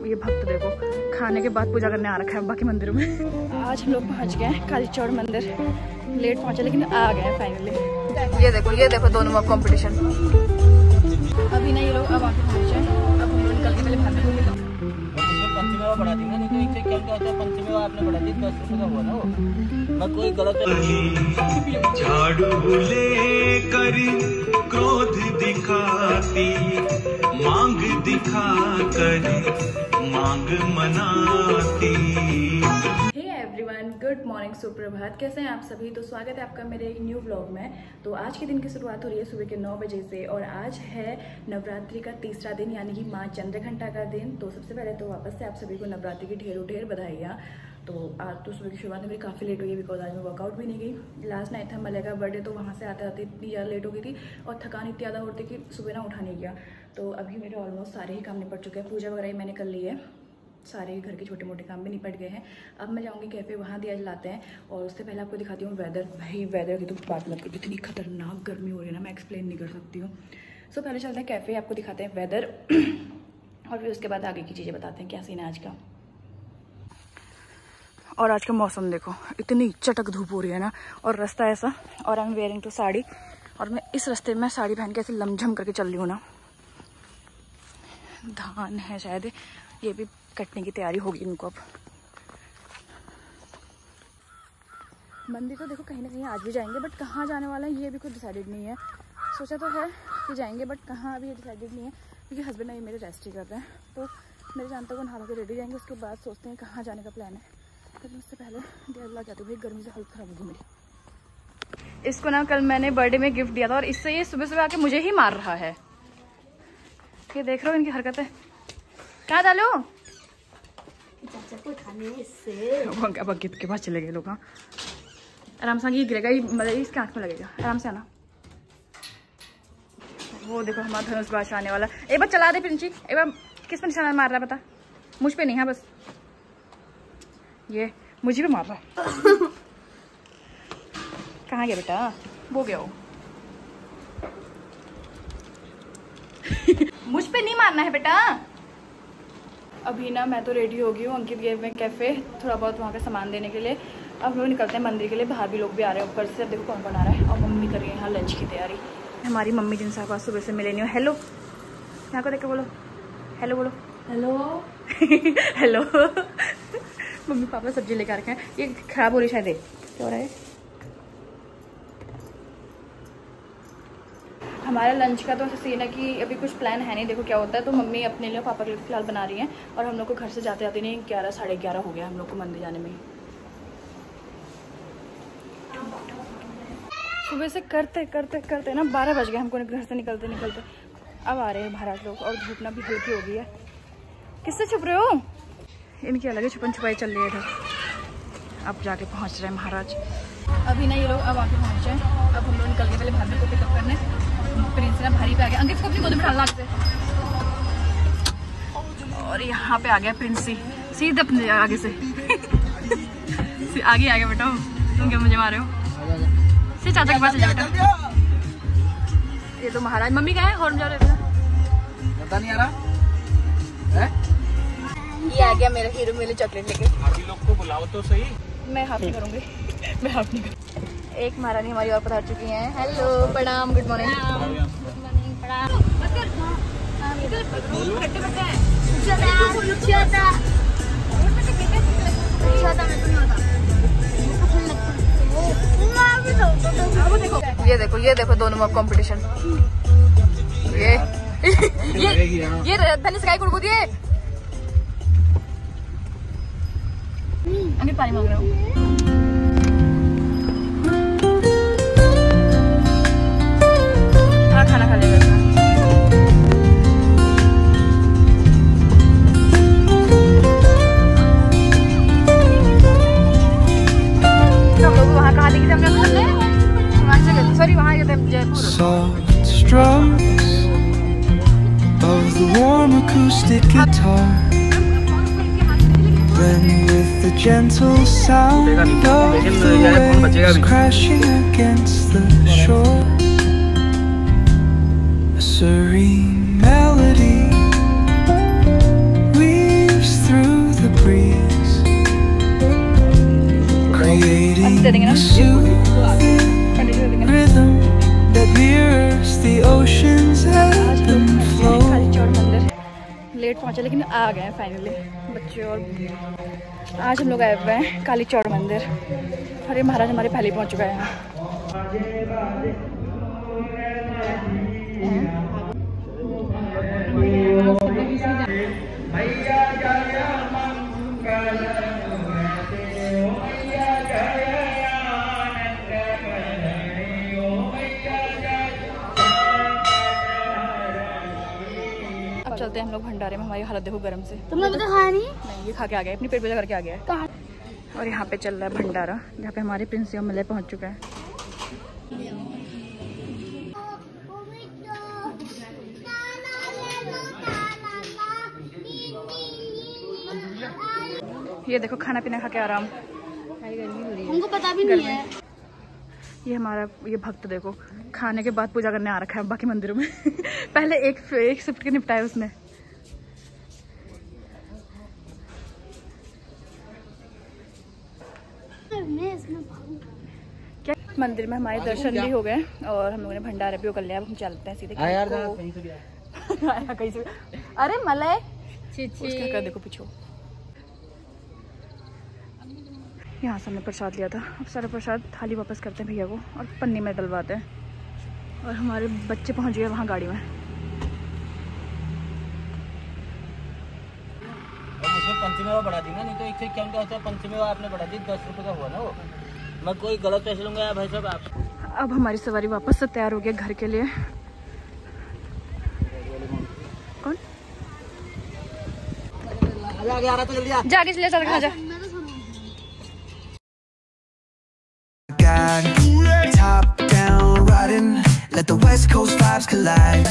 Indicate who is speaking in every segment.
Speaker 1: ये भक्त देखो खाने के बाद पूजा करने आ रखा है बाकी मंदिरों में। आज हम लोग पहुंच गए हैं काली चौड़ मंदिर। लेट पहुंचे लेकिन आ गए हैं फाइनली। ये देखो दोनों में कंपटीशन। अभी ना ये लोग अब आके पहुंचे। अब हम लोग निकल के पहले भाभी को मिला।
Speaker 2: पंचमेवा बढ़ा दी ना, नहीं तो इससे क्या होता है, पंचमेवा आपने बढ़ा दी 10 रुपये का हुआ ना वो। मैं कोई गलत
Speaker 3: झाड़ू ले कर क्रोध दिखाती, मांग दिखा कर मांग मनाती।
Speaker 1: गुड मॉर्निंग, सुप्रभात। कैसे हैं आप सभी? तो स्वागत है आपका मेरे एक न्यू व्लॉग में। तो आज के दिन की शुरुआत हो रही है सुबह के 9 बजे से और आज है नवरात्रि का तीसरा दिन यानी कि माँ चंद्रघंटा का दिन। तो सबसे पहले तो वापस से आप सभी को नवरात्रि की ढेर बधाइयाँ। तो आज तो सुबह की शुरुआत में काफ़ी लेट हुई है बिकॉज आज मैं वर्कआउट भी नहीं गई। लास्ट नाइट था मलय का बर्थडे, तो वहाँ से आते आते इतनी ज़्यादा लेट हो गई थी और थकान इतनी ज़्यादा होती कि सुबह ना उठा नहीं गया। तो अभी मेरे ऑलमोस्ट सारे ही काम निपट चुके हैं। पूजा वगैरह ही मैंने कर ली है, सारे घर के छोटे मोटे काम भी निपट गए हैं। अब मैं जाऊंगी कैफ़े, वहाँ दिया जलाते हैं। और उससे पहले आपको दिखाती हूँ वेदर। भाई वेदर की तो बात मत करो, इतनी खतरनाक गर्मी हो रही है ना, मैं एक्सप्लेन नहीं कर सकती हूँ। सो पहले चलते हैं कैफ़े, आपको दिखाते हैं वेदर और फिर उसके बाद आगे की चीज़ें बताते हैं क्या सीन है आज का। और आज का मौसम देखो, इतनी चटक धूप हो रही है ना, और रास्ता ऐसा, और I am wearing two sari. और मैं इस रास्ते में साड़ी पहन के ऐसे लमझम करके चल रही हूँ ना। धान है शायद, ये भी कटने की तैयारी होगी इनको। अब मंदिर तो देखो कहीं ना कहीं आज भी जाएंगे, बट कहाँ जाने वाला है ये भी कुछ डिसाइडेड नहीं है। सोचा तो है कि जाएंगे, बट कहाँ अभी ये डिसाइडेड नहीं है क्योंकि हस्बैंड अभी मेरे रेस्ट ही कर रहे हैं। तो मेरे जानते हुए नहा के रेडी जाएंगे, उसके बाद सोचते हैं कहाँ जाने का प्लान है। लेकिन उससे पहले देर जाती हुई गर्मी से हालत खराब होगी मेरी। इसको ना कल मैंने बर्थडे में गिफ्ट दिया था और इससे ये सुबह सुबह आके मुझे ही मार रहा है। ये देख रहे हो इनकी हरकतें। कहाँ डालो बकेट के पास चले गए लोग। हाँ आराम से ये गिरेगा, ये मतलब इसके आँख में लगेगा। आराम से आना। वो देखो हमारा धनुष बादशाह आने वाला। एक बार चला दे प्रिंची, एक बार किस पर निशाना मार रहा है बता? मुझ पे नहीं है, बस ये मुझे भी मार रहा है। कहाँ गया बेटा? वो गया हो। मुझ पे नहीं मारना है बेटा। अभी ना मैं तो रेडी हो गई हूँ, अंकित गए हुए कैफ़े थोड़ा बहुत वहाँ का सामान देने के लिए। अब हम लोग निकलते हैं मंदिर के लिए। भाभी लोग भी आ रहे हैं ऊपर से। अब देखो कौन कौन आ रहा है। और मम्मी कर रही है यहाँ लंच की तैयारी। हमारी मम्मी जिनसे आप सुबह से मिले नहीं हो। हेलो, यहाँ को देख के बोलो हेलो, बोलो हेलो। हेलो। मम्मी पापा सब्जी लेकर रखे हैं। ये खराब हो रही शायद, क्या हो रहा है? हमारा लंच का तो ऐसा सीन है कि अभी कुछ प्लान है नहीं, देखो क्या होता है। तो मम्मी अपने लिए पापा के लिए फिलहाल बना रही हैं और हम लोग को घर से जाते जाते नहीं 11 साढ़े 11 हो गया हम लोग को मंदिर जाने में। सुबह से करते करते करते ना 12 बज गए हमको घर से निकलते निकलते। अब आ रहे हैं महाराज लोग और धूप ना भी हल्की हो गई है। किससे छुप रहे हो? इनकी अलग ही छुपन छुपाई चल रही है इधर। अब जाके पहुँच रहे हैं महाराज। अभी ना ये लोग अब आके पहुँचे। अब हम लोग निकल के पहले भाभी को पिकअप करने। प्रिंस ना भारी पे आ गया। अंकित को अपनी गोद में डालना से। और यहाँ पे आ गया प्रिंसी सीधे अपने आगे से। आगे आ गया बेटा। तुम क्या मुझे मारे हो? से चाचा के पास जा बेटा। ये तो महाराज। मम्मी क्या है हॉर्न जा रहे थे?
Speaker 2: पता नहीं आ रहा है?
Speaker 1: ये आ गया मेरा हीरो मेरे चॉकलेट लेके।
Speaker 2: भाभी लोग को बुलाओ तो सही।
Speaker 1: मैं हाफ नहीं करूँगी, मैं हाफ नहीं करूँगी। एक महारानी हमारी और पधार चुकी हैं। हेलो, प्रणाम, गुड मॉर्निंग। गुड मॉर्निंग, प्रणाम। ये देखो दोनों में कंपटीशन। ये धनी स्काई कुड़कुड़ दिए। अंकित पानी मांग रहे हो? खाना खा लेगा। हम लोग वहाँ कहाँ लेके थे? हमने सॉरी वहाँ गए थे Jaipur.
Speaker 3: Then with the gentle sound of the waves crashing against the shore
Speaker 1: late पहुँचे लेकिन आ गए फाइनली बच्चे। और आज हम लोग आए हुए हैं काली चौड़ मंदिर और ये महाराज हमारे पहले पहुँच चुका है यहाँ। अब चलते हैं हम लोग भंडारे में। हमारी हालत देखो गरम से।
Speaker 4: तुमने तो खाया नहीं?
Speaker 1: ये खा के आ गया, अपनी पेट पूजा करके आ गया है। और यहाँ पे चल रहा है भंडारा जहाँ पे हमारे प्रिंस मलय पहुँच चुका है। ये देखो खाना पीना खा के आराम।
Speaker 4: हमको पता भी नहीं है।
Speaker 1: ये हमारा ये भक्त देखो खाने के बाद पूजा करने आ रखा है बाकी मंदिरों में। पहले एक शिफ्ट के निपटाया उसने। क्या मंदिर में हमारे दर्शन भी हो गए और हम लोगों ने भंडारा भी कर लिया। अब हम चलते हैं सीधे कहीं से। अरे मलय उसका देखो पीछे। यहाँ से हमने प्रसाद लिया था। अब सारा प्रसाद थाली वापस करते हैं भैया को और पन्नी में डलवाते हैं। और हमारे बच्चे पहुँच गए वहाँ गाड़ी में।
Speaker 2: उसमें पंचमेवा बढ़ा दी ना, नहीं तो एक से इक्यावन का होता है, पंचमेवा आपने बढ़ा दी, 10 रुपये का हुआ ना वो। मैं कोई गलत पैसे लूँगा या भाई साहब आप।
Speaker 1: अब हमारी सवारी वापस से तैयार हो गई घर के लिए। कौन
Speaker 2: आगे आ रहा था, जल्दी आ।
Speaker 1: जाके चले चल खा जा।
Speaker 3: Top down riding, let the West Coast vibes collide.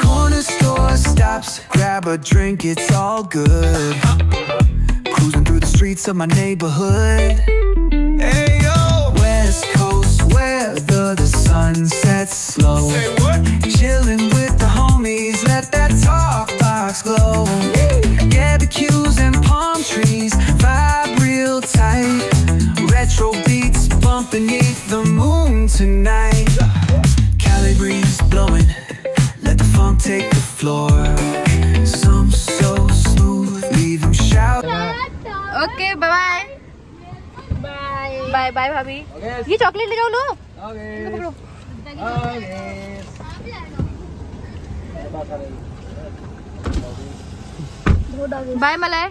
Speaker 3: Corner store stops, grab a drink, it's all good. Cruising through the streets of my neighborhood. Hey yo, West Coast weather, the sun sets slow. Say what? Chilling with the homies, let that talk box glow. Barbecues and palm trees, vibe real tight. Retro beats bumping beneath the moon tonight. Cali breeze blowing, let the funk take the floor. Some so smooth, leave them shout.
Speaker 1: Okay bye bye bye भाभी। ये chocolate ले जाओ लो। पकड़ो। Bye Malay.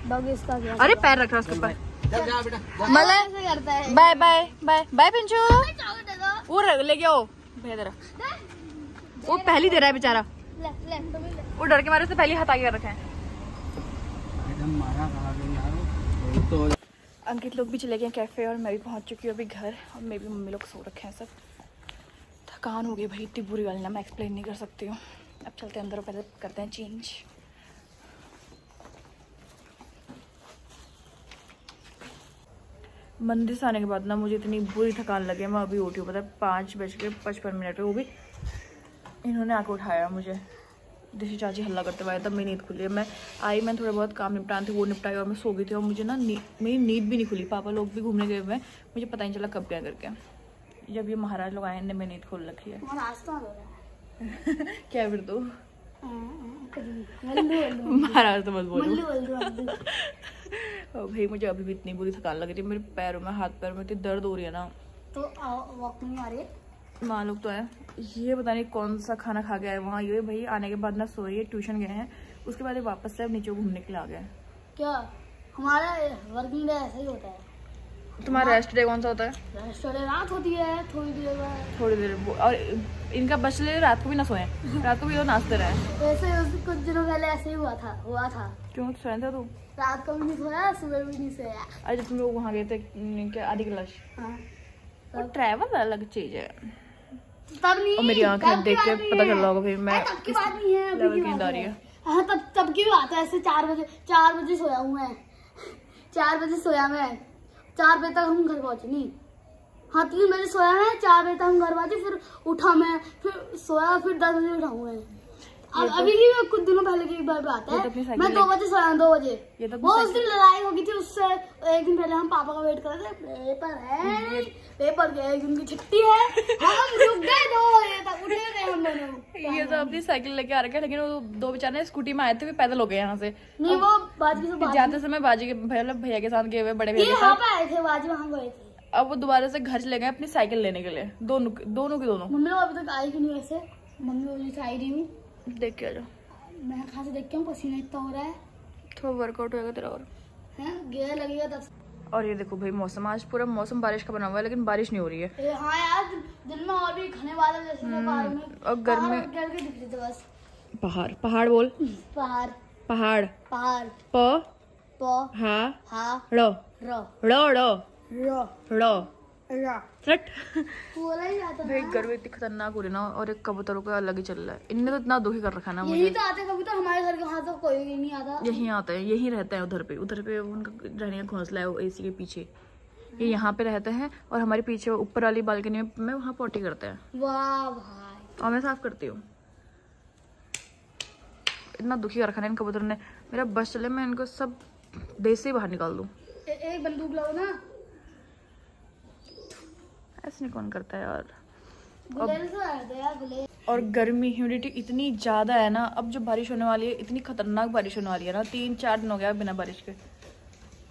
Speaker 1: अरे पैर रख रहा उसके ऊपर। Malay bye bye bye bye Pinchu. वो ले गया भैया तेरा। वो पहली दे रहा है बेचारा। वो डर के मारे उसने पहली हाथ आगे कर रखा है। अंकित लोग भी चले गए कैफे और मैं भी पहुंच चुकी हूँ अभी घर। और मैं भी मम्मी लोग सो रखे हैं सब। थकान हो गई भाई, इतनी बुरी वाली ना मैं एक्सप्लेन नहीं कर सकती हूँ। अब चलते हैं अंदर और पहले करते हैं चेंज। मंदिर से आने के बाद ना मुझे इतनी बुरी थकान लगी। मैं अभी उठी हूँ, पता है 5:55 वो भी इन्होंने आके उठाया मुझे। देसी चाची हल्ला करते हुए तब मेरी नींद खुली। मैं आई, मैं थोड़ा बहुत काम निपटाने थे वो निपटाई और मैं सो गई थी। और मुझे ना मेरी नींद भी नहीं खुली। पापा लोग भी घूमने गए हुए हैं, मुझे पता नहीं चला कब क्या करके। जब ये महाराज लोग आए मेरी नींद खोल रखी है। क्या फिर तू महाराज तो मत बोलो। भाई मुझे अभी भी इतनी बुरी थकान लग रही है। मेरे पैरों में, हाथ पैरों में इतनी दर्द हो रही है ना।
Speaker 4: तो वॉकिंग आ रही है।
Speaker 1: माँ लोग तो है, ये पता नहीं कौन सा खाना खा गया है वहाँ। ये भाई आने के बाद ना सोए, ये ट्यूशन गए हैं, उसके बाद ये वापस से नीचे घूमने के लिए आ गए।
Speaker 4: क्या हमारा वर्किंग डे ऐसा ही होता है।
Speaker 1: तुम्हारा रेस्ट डे कौन सा होता है?
Speaker 4: रेस्ट डे रात होती है, थोड़ी देर बाद।
Speaker 1: थोड़ी देर। और इनका बच ले रात को भी ना सोए, रात को भी तो नाचते रहे।
Speaker 4: ऐसे कुछ दिनों पहले ऐसे ही हुआ था।
Speaker 1: क्यों सोया था तू?
Speaker 4: रात को भी नहीं सोया, सुबह भी नहीं सोया।
Speaker 1: अरे जब तुम लोग वहाँ गए थे क्या आदि क्लास, और ट्रैवल अलग चीज है।
Speaker 4: तब नहीं,
Speaker 1: और मेरी आंखें देख के पता चल रहा होगा फिर मैं
Speaker 4: तब की बात नहीं है,
Speaker 1: लेवल की नींद आ रही है।
Speaker 4: हाँ तब की बात है। ऐसे 4 बजे सोया हूँ मैं। 4 बजे सोया मैं, 4 बजे तक हम घर पहुंचे नहीं। हाँ 3 बजे सोया मैं, 4 बजे तक हम घर पहुंचे। फिर उठा मैं, फिर सोया, फिर 10 बजे उठा हूँ मैं। अभी की कुछ दिनों पहले की बात है। मैं 2 बजे सोया, 2 बजे। वो उस दिन लड़ाई हो गई थी, उससे एक दिन पहले हम पापा का वेट कर रहे थे। पेपर है, पेपर गए, उनकी छुट्टी है। हम रुक गए 2 बजे तक, उठे थे हम दोनों।
Speaker 1: ये सब अपनी साइकिल लेके आ रखे हैं, लेकिन वो दो बेचारे स्कूटी में आए थे, पैदल हो गए यहाँ से।
Speaker 4: नहीं वो बाजी से
Speaker 1: जाते समय बाजी के भैया के साथ गए हुए, बड़े भैया के साथ
Speaker 4: आए थे, बाजी वहाँ गए थे।
Speaker 1: अब वो दोबारा से घर चले गए अपनी साइकिल लेने के लिए, दोनों की दोनों।
Speaker 4: मम्मी लोग अभी तक आई क्यों नहीं? वैसे मम्मी बोली आई रही हूँ,
Speaker 1: देख के आ जाओ।
Speaker 4: मैं कहाँ से देख के हूँ, पसीना इतना हो रहा है।
Speaker 1: थोड़ा वर्कआउट होगा तेरा और
Speaker 4: गेयर लगेगा 10।
Speaker 1: और ये देखो भाई मौसम, आज पूरा मौसम बारिश का बना हुआ है, लेकिन बारिश नहीं हो रही है।
Speaker 4: हाँ यार, दिन में और भी घने बादल जैसे पहाड़ों में,
Speaker 1: और गर्मी
Speaker 4: दिख रहे थे बस।
Speaker 1: पहाड़ बोल,
Speaker 4: पहाड़
Speaker 1: पहाड़
Speaker 4: प
Speaker 1: हा
Speaker 4: रो बोला ही जाता
Speaker 1: भाई गर्मी इतनी खतरनाक हो रही ना, और एक कबूतरों का अलग ही चल रहा है। इनने तो इतना दुखी कर रखा है ना मुझे।
Speaker 4: यही तो आते कबूतर हमारे घर के, वहाँ तो कोई भी नहीं आता।
Speaker 1: यहीं आते हैं, यहीं रहते हैं। उधर पे उनका रहने का घोंसला है वो एसी के पीछे, ये यहाँ पे रहते हैं। और हमारे पीछे ऊपर वाली बालकनी में वहाँ पोटी करते हैं।
Speaker 4: वाह भाई, और
Speaker 1: मैं साफ करती हूँ। इतना दुखी कर रखा है इन कबूतरों ने। मेरा बस चले, मैं इनको सब देश से बाहर निकाल दूँ।
Speaker 4: एक बंदूक लाओ ना,
Speaker 1: ऐसे नहीं कौन करता है यार।
Speaker 4: और
Speaker 1: गर्मी ह्यूमिडिटी इतनी ज्यादा है ना, अब जो बारिश होने वाली है, इतनी खतरनाक बारिश होने वाली है ना। 3-4 दिन हो गया बिना बारिश के।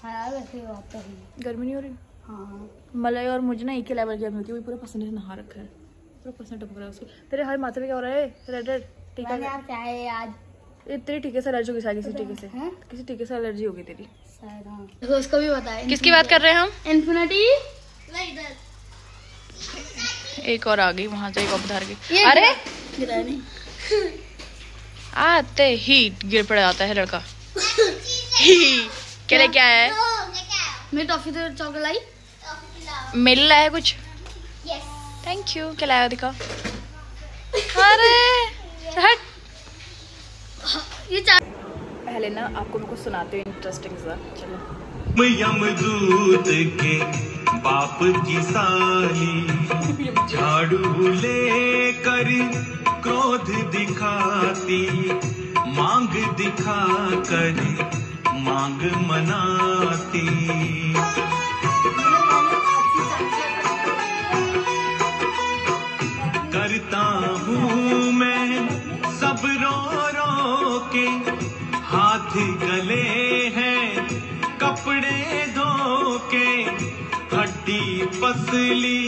Speaker 4: हाँ वैसे बात तो है,
Speaker 1: गर्मी नहीं हो रही।
Speaker 4: हाँ
Speaker 1: मलाई और मुझे ना एक ही लेवल की गर्मी होती है। वो पूरा पसीने से नहा रखा है, पूरा पसीना टपक रहा है उसके। तेरे हर माथे पे क्या हो रहा है? रेड टीका
Speaker 4: है आज।
Speaker 1: तेरी टीके से एलर्जी होगी शायद, किसी टीके से एलर्जी होगी तेरी
Speaker 4: शायद। हाँ उसको भी बताए।
Speaker 1: किसकी बात कर रहे हैं हम?
Speaker 4: इन्फिनिटी।
Speaker 1: एक और आ गई वहां से, एक और उधार गई। अरे
Speaker 4: गिरा नहीं,
Speaker 1: आते ही गिर पड़ जाता है लड़का। क्या है?
Speaker 4: मेरी टॉफी तो चॉकलेट लाई,
Speaker 1: मेरे लाया है कुछ। Thank you. क्या लाया दिखा? अरे हट।
Speaker 4: ये
Speaker 1: पहले ना आपको मैं कुछ सुनाती हूँ इंटरेस्टिंग सा। चलो।
Speaker 5: यमदूत के बाप की साली झाड़ू ले कर क्रोध दिखाती, मांग दिखा कर मांग मनाती। करता हूँ मैं सब रो रो के, हाथ गले हैं कपड़े धो के, हड्डी पसली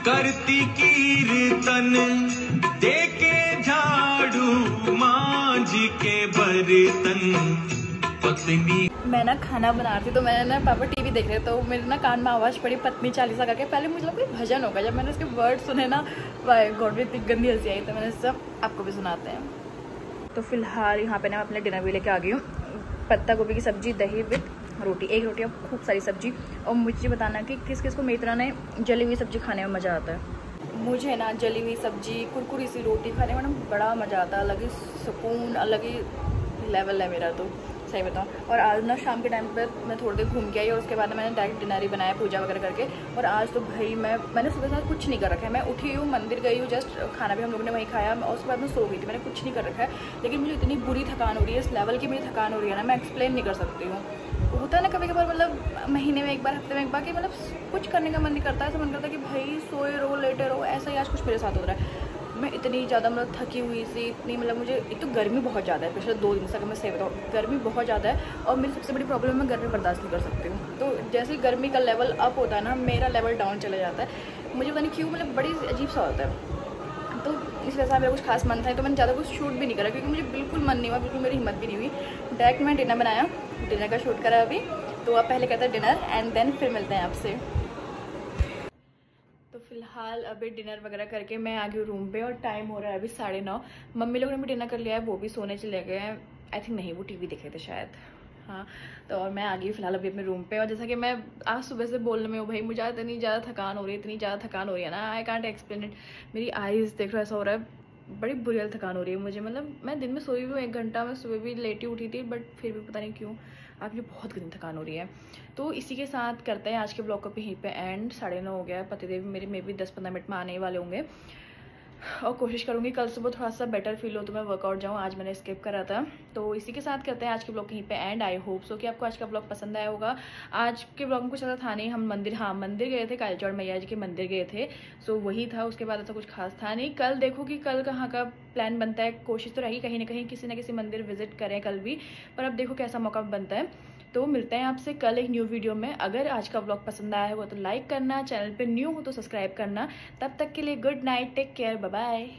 Speaker 5: करती कीर्तन, देके झाड़ू मांझ के बर्तन पत्नी। मैं
Speaker 1: ना खाना बना रही थी, तो मैंने ना पापा टीवी देख रहे, तो मेरे ना कान में आवाज़ पड़ी पत्नी चालीसा करके। पहले मुझे लगा कोई भजन होगा, जब मैंने उसके वर्ड सुने ना, गॉड इतनी गंदी हंसी आई। तो मैंने सब आपको भी सुनाते हैं। तो फिलहाल यहाँ पे ना मैं अपने डिनर भी लेके आ गई हूँ। पत्ता गोभी की सब्जी, दही विद रोटी, एक रोटी और खूब सारी सब्जी। और मुझे बताना कि किस किस को मेरी तरह ने जली हुई सब्जी खाने में मज़ा आता है। मुझे ना जली हुई सब्जी, कुरकुरी सी रोटी खाने में ना बड़ा मज़ा आता है। अलग ही सुकून, अलग ही लेवल है मेरा, तो सही बताऊँ। और आज ना शाम के टाइम पर मैं थोड़ी देर घूम के आई, और उसके बाद मैंने डायरेक्ट डिनर ही बनाया पूजा वगैरह करके। और आज तो भाई मैंने सुबह से कुछ नहीं कर रखा है। मैं उठी हूँ, मंदिर गई हूँ, जस्ट खाना भी हम लोगों ने वहीं खाया, और उसके बाद मैं सो गई थी। मैंने कुछ नहीं कर रखा है, लेकिन मुझे इतनी बुरी थकान हो रही है, इस लेवल की मुझे थकान हो रही है ना, मैं एक्सप्लेन नहीं कर सकती हूँ। होता है ना कभी कभार, मतलब महीने में एक बार, हफ्ते में एक बार, कि मतलब कुछ करने का मन नहीं करता है। ऐसा मन करता है कि भाई सोए रहो, लेटे रहो। ऐसा ही आज कुछ मेरे साथ हो रहा है। मैं इतनी ज़्यादा मतलब थकी हुई सी, इतनी मतलब मुझे एक तो गर्मी बहुत ज़्यादा है। पिछले 2 दिन से अगर मैं सही बताऊँ, गर्मी बहुत ज़्यादा है। और मेरी सबसे बड़ी प्रॉब्लम है, मैं गर्मी बर्दाश्त नहीं कर सकती हूँ। तो जैसे ही गर्मी का लेवल अप होता है ना, मेरा लेवल डाउन चला जाता है। मुझे पता नहीं क्यों, मतलब बड़ी अजीब सा होता है। तो इस वजह से मेरा कुछ खास मन था, तो मैंने ज़्यादा कुछ शूट भी नहीं करा, क्योंकि मुझे बिल्कुल मन नहीं हुआ, बिल्कुल मेरी हिम्मत भी नहीं हुई। डायरेक्ट मैं डिनर बनाया, डिनर का शूट करा अभी। तो आप पहले कहते हैं डिनर, एंड देन फिर मिलते हैं आपसे। तो फिलहाल अभी डिनर वगैरह करके मैं आ गई रूम पे, और टाइम हो रहा है अभी 9:30। मम्मी लोगों ने भी डिनर कर लिया है, वो भी सोने चले गए हैं। आई थिंक नहीं, वो टीवी देख रहे थे शायद। हाँ, तो और मैं आ गई फिलहाल अभी अपने रूम पे। और जैसा कि मैं आज सुबह से बोलने में हूँ, भाई मुझे इतनी ज़्यादा थकान हो रही है, इतनी ज़्यादा थकान हो रही है ना, आई कांट एक्सप्लेन इट। मेरी आईज़ देख रहा ऐसा हो रहा है, बड़ी बुरी हाल थकान हो रही है मुझे। मतलब मैं दिन में सोई भी हूँ 1 घंटा, मैं सुबह भी लेटी उठी थी, बट फिर भी पता नहीं क्यों आज मुझे बहुत गंदी थकान हो रही है। तो इसी के साथ करते हैं आज के ब्लॉग को यहीं पे एंड। 9:30 हो गया है। पतिदेव मेरे में भी 10-15 मिनट में आने वाले होंगे। और कोशिश करूँगी कल सुबह थोड़ा सा बेटर फील हो तो मैं वर्कआउट जाऊँ। आज मैंने स्किप करा था। तो इसी के साथ करते हैं आज के ब्लॉग यहीं पे एंड। आई होप सो कि आपको आज का ब्लॉग पसंद आया होगा। आज के ब्लॉग में कुछ ऐसा था नहीं, हम मंदिर गए थे, कालीचौड़ मैया जी के मंदिर गए थे। सो वही था, उसके बाद ऐसा कुछ खास था नहीं। कल देखो कि कल कहाँ का प्लान बनता है। कोशिश तो रही कहीं ना कहीं किसी न किसी मंदिर विजिट करें कल भी, पर अब देखो कैसा मौका बनता है। तो मिलते हैं आपसे कल एक न्यू वीडियो में। अगर आज का ब्लॉग पसंद आया होगा तो लाइक करना, चैनल पे न्यू हो तो सब्सक्राइब करना। तब तक के लिए good night, take care, bye bye.